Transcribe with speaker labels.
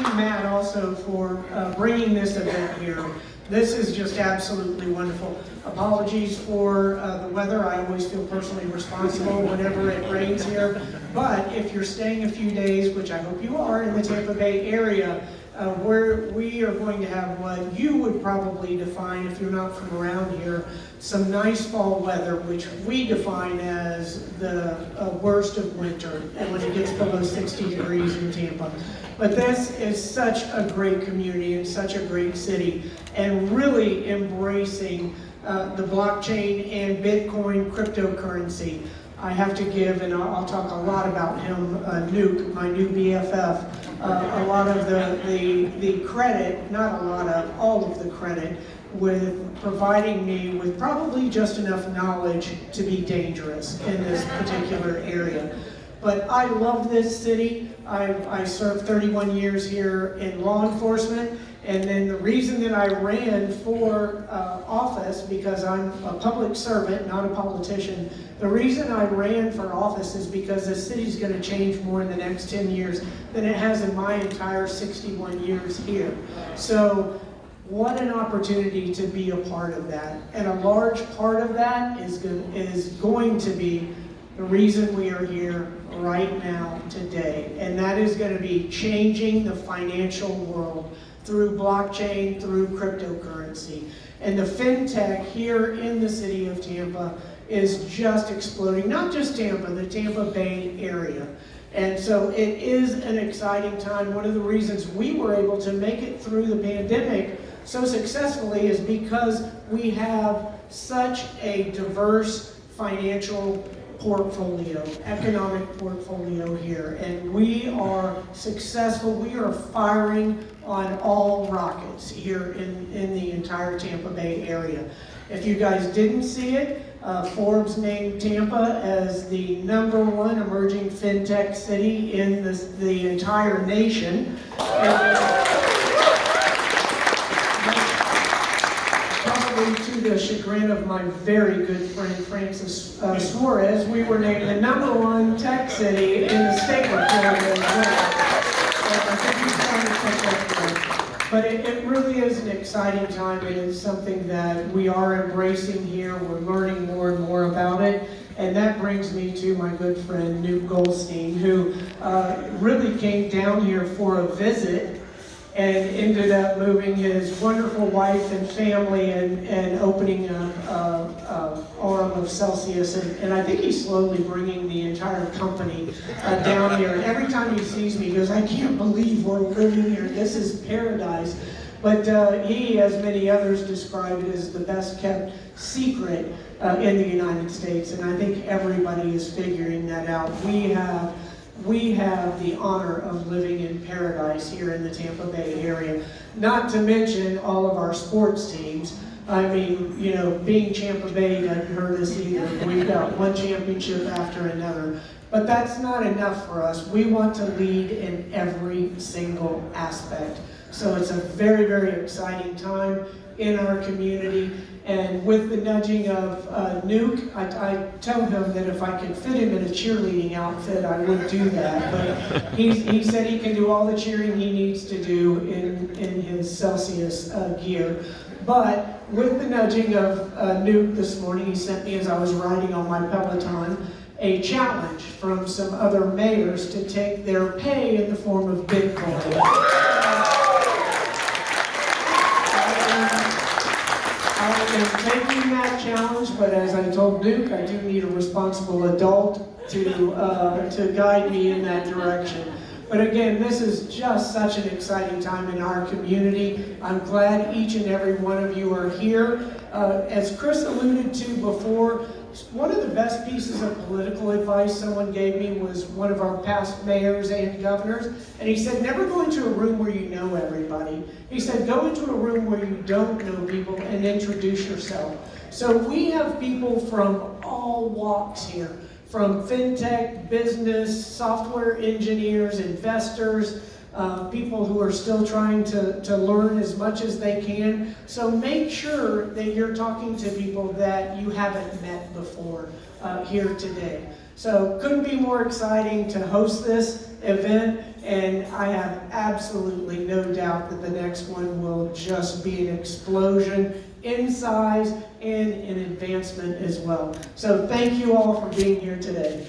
Speaker 1: you, Matt, also for bringing this event here. This is just absolutely wonderful. Apologies for the weather. I always feel personally responsible whenever it rains here. But if you're staying a few days, which I hope you are, in the Tampa Bay area, where we are going to have what you would probably define, if you're not from around here, some nice fall weather, which we define as the worst of winter, and when it gets below 60 degrees in Tampa. But this is such a great community and such a great city, and really embracing the blockchain and Bitcoin cryptocurrency. I have to give, and I'll talk a lot about him, Nuke, my new BFF, a lot of the credit, not a lot of, all of the credit, with providing me with probably just enough knowledge to be dangerous in this particular area. But I love this city. I served 31 years here in law enforcement, and then the reason that I ran for office, because I'm a public servant, not a politician, the reason I ran for office is because the city's going to change more in the next 10 years than it has in my entire 61 years here. So what an opportunity to be a part of that. And a large part of that is going to be the reason we are here right now today. And that is going to be changing the financial world through blockchain, through cryptocurrency. And the fintech here in the city of Tampa is just exploding. Not just Tampa, the Tampa Bay area. And so it is an exciting time. One of the reasons we were able to make it through the pandemic so successfully is because we have such a diverse financial portfolio, economic portfolio here, and we are successful. We are firing on all rockets here in the entire Tampa Bay area. If you guys didn't see it, Forbes named Tampa as the #1 emerging fintech city in the entire nation. To the chagrin of my very good friend Francis Suarez, we were named the #1 tech city in the state of Florida as well. But it really is an exciting time, and it's something that we are embracing here. We're learning more and more about it. And that brings me to my good friend Nuke Goldstein, who really came down here for a visit and ended up moving his wonderful wife and family and opening an arm of Celsius. And I think he's slowly bringing the entire company down here. And every time he sees me, he goes, "I can't believe we're living here. This is paradise." But he, as many others, describe it as the best kept secret in the United States. And I think everybody is figuring that out. We have the honor of living in paradise here in the Tampa Bay area. Not to mention all of our sports teams. I mean, you know, being Tampa Bay doesn't hurt us either. We've got one championship after another. But that's not enough for us. We want to lead in every single aspect. So it's a very, very exciting time in our community. And with the nudging of Nuke, I tell him that if I could fit him in a cheerleading outfit, I would do that. But he said he can do all the cheering he needs to do in his Celsius gear. But with the nudging of Nuke this morning, he sent me, as I was riding on my Peloton, a challenge from some other mayors to take their pay in the form of Bitcoin. I am taking that challenge, but as I told Nuke, I do need a responsible adult to guide me in that direction. But again, this is just such an exciting time in our community. I'm glad each and every one of you are here. As Chris alluded to before, one of the best pieces of political advice someone gave me was one of our past mayors and governors, and he said, never go into a room where you know everybody. He said, go into a room where you don't know people and introduce yourself. So we have people from all walks here, from fintech, business, software engineers, investors, people who are still trying to learn as much as they can. So make sure that you're talking to people that you haven't met before here today. So couldn't be more exciting to host this event. and I have absolutely no doubt that the next one will just be an explosion in size and in advancement as well. So thank you all for being here today.